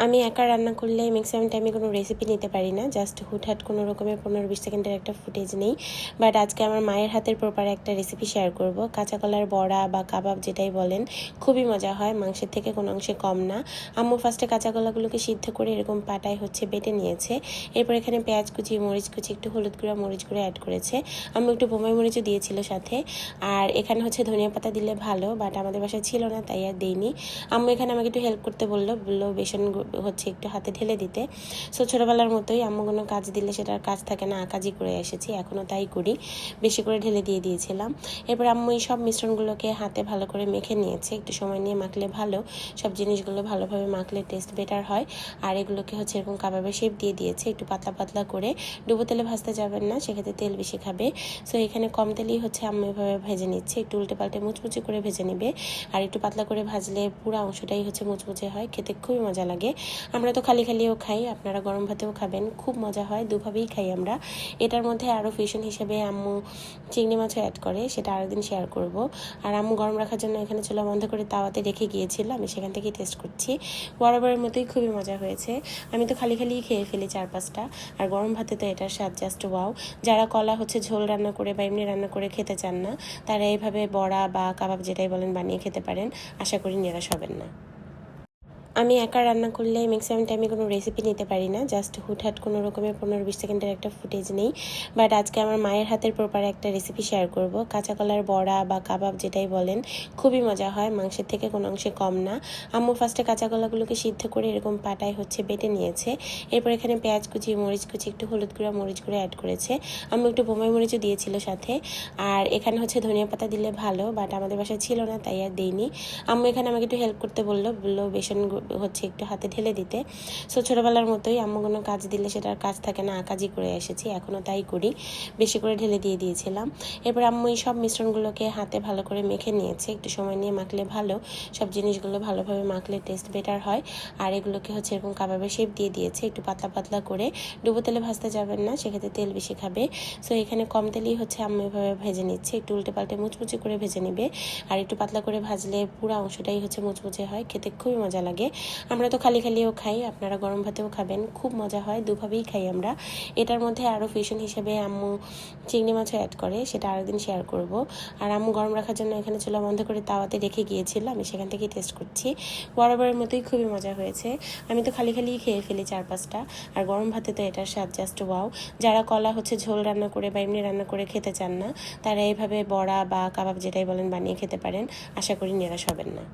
আমি একা রান্না করলে ম্যাক্সিমাম টাইমে কোনো রেসিপি নিতে পারি না, জাস্ট হুটহাট কোনো রকমের 15-20 সেকেন্ডের একটা ফুটেজ নেই। বাট আজকে আমার মায়ের হাতের প্রপার একটা রেসিপি শেয়ার করব। কাঁচা কলার বড়া বা কাবাব যেটাই বলেন, খুবই মজা হয়, মাংসের থেকে কোনো অংশে কম না। আম্মু ফার্স্টে কাঁচা কলাগুলোকে সিদ্ধ করে এরকম পাটায় বেটে নিয়েছে। এরপর এখানে পেঁয়াজ কুচি, মরিচ কুচি, একটু হলুদ গুঁড়া, মরিচ গুঁড়া অ্যাড করেছে। আম্মু একটু বোম্বাই মরিচও দিয়েছিল সাথে। আর এখানে ধনিয়া পাতা দিলে ভালো, বাট আমাদের বাসায় ছিল না, তাই আর দেইনি। আম্মু এখানে আমাকে একটু হেল্প করতে বললো বেসন একটু হাতে ঢেলে দিতে। সো ছোটোবেলার মতোই আম্মু কোনো কাজ দিলে সেটার কাজ থাকে না, আকাজই করে এসেছি, এখনও তাই করি। বেশি করে ঢেলে দিয়েছিলাম। এরপর আম্মু এই সব মিশ্রণগুলোকে হাতে ভালো করে মেখে নিয়েছে। একটু সময় নিয়ে মাখলে ভালো, সব জিনিসগুলো ভালোভাবে মাখলে টেস্ট বেটার হয়। আর এগুলোকে এরকম কাবাবের শেপ দিয়ে দিয়েছে, একটু পাতলা পাতলা করে। ডুবো তেলে ভাজতে যাবেন না, সেক্ষেত্রে তেল বেশি খাবে। সো এখানে কম তেলেই আম্মু এভাবে ভেজে নিচ্ছে, একটু উল্টে পাল্টে মুচমুচে করে ভেজে নিবে। আর একটু পাতলা করে ভাজলে পুরো অংশটাই মুচমুচে হয়, খেতে খুবই মজা লাগে। আমরা তো খালিও খাই, আপনারা গরম ভাতেও খাবেন, খুব মজা হয়, দুভাবেই খাই আমরা। এটার মধ্যে আরও ফিউশন হিসেবে আম্মু চিংড়ি মাছও অ্যাড করে, সেটা আরও দিন শেয়ার করব। আর আম্মু গরম রাখার জন্য এখানে চুলা বন্ধ করে তাওয়াতে রেখে গিয়েছিল, আমি সেখান থেকেই টেস্ট করছি। বরাবরের মতোই খুবই মজা হয়েছে। আমি তো খালিই খেয়ে ফেলি 4-5টা। আর গরম ভাতে তো এটার স্বাদ জাস্ট ওয়াও। যারা কলা ঝোল রান্না করে বা এমনি রান্না করে খেতে চান না, তারা এইভাবে বড়া বা কাবাব যেটাই বলেন বানিয়ে খেতে পারেন, আশা করি নিরাশ হবেন না। আমি একা রান্না করলে ম্যাক্সিমাম টাইমে কোনো রেসিপি নিতে পারি না, জাস্ট হুটহাট কোনো রকমের 15-20 সেকেন্ডের একটা ফুটেজ নেই। বাট আজকে আমার মায়ের হাতের প্রপার একটা রেসিপি শেয়ার করব। কাঁচা কলার বড়া বা কাবাব যেটাই বলেন, খুবই মজা হয়, মাংসের থেকে কোনো অংশে কম না। আম্মু ফার্স্টে কাঁচা কলাগুলোকে সিদ্ধ করে এরকম পাটায় বেটে নিয়েছে। এরপর এখানে পেঁয়াজ কুচি, মরিচ কুচি, একটু হলুদ গুঁড়া, মরিচ গুঁড়া অ্যাড করেছে। আম্মু একটু বোম্বাই মরিচও দিয়েছিল সাথে। আর এখানে ধনিয়া পাতা দিলে ভালো, বাট আমাদের বাসায় ছিল না, তাই আর দেইনি। আম্মু এখানে আমাকে একটু হেল্প করতে বললো বেসন একটু হাতে ঢেলে দিতে। সো ছোটোবেলার মতোই আম্মু কোনো কাজ দিলে সেটার কাজ থাকে না, আকাজই করে এসেছি, এখনও তাই করি। বেশি করে ঢেলে দিয়েছিলাম। এরপর আম্মু এই সব মিশ্রণগুলোকে হাতে ভালো করে মেখে নিয়েছে, একটু সময় নিয়ে মাখলে ভালো, সব জিনিসগুলো ভালোভাবে মাখলে টেস্ট বেটার হয়। আর এগুলোকে এরকম কাবাবের শেপ দিয়ে দিয়েছে, একটু পাতলা পাতলা করে। ডুবো তেলে ভাজতে যাবেন না, সেক্ষেত্রে তেল বেশি খাবে। সো এখানে কম তেলেই আম্মু এভাবে ভেজে নিচ্ছে, একটু উল্টে পাল্টে মুচমুচে করে ভেজে নিবে। আর একটু পাতলা করে ভাজলে পুরো অংশটাই মুচমুচে হয়, খেতে খুবই মজা লাগে। আমরা তো খালিও খাই, আপনারা গরম ভাতেও খাবেন, খুব মজা হয়, দুভাবেই খাই আমরা। এটার মধ্যে আরও ফিউশন হিসেবে আম্মু চিংড়ি মাছও অ্যাড করে, সেটা আরও দিন শেয়ার করব। আর আম্মু গরম রাখার জন্য এখানে চুলা বন্ধ করে তাওয়াতে রেখে গিয়েছিল, আমি সেখান থেকেই টেস্ট করছি। বরাবরের মতোই খুবই মজা হয়েছে। আমি তো খালিই খেয়ে ফেলি 4-5টা। আর গরম ভাতে তো এটার স্বাদ জাস্ট ওয়াও। যারা কলা ঝোল রান্না করে বা এমনি রান্না করে খেতে চান না, তারা এইভাবে বড়া বা কাবাব যেটাই বলেন বানিয়ে খেতে পারেন, আশা করি নিরাশ হবেন না।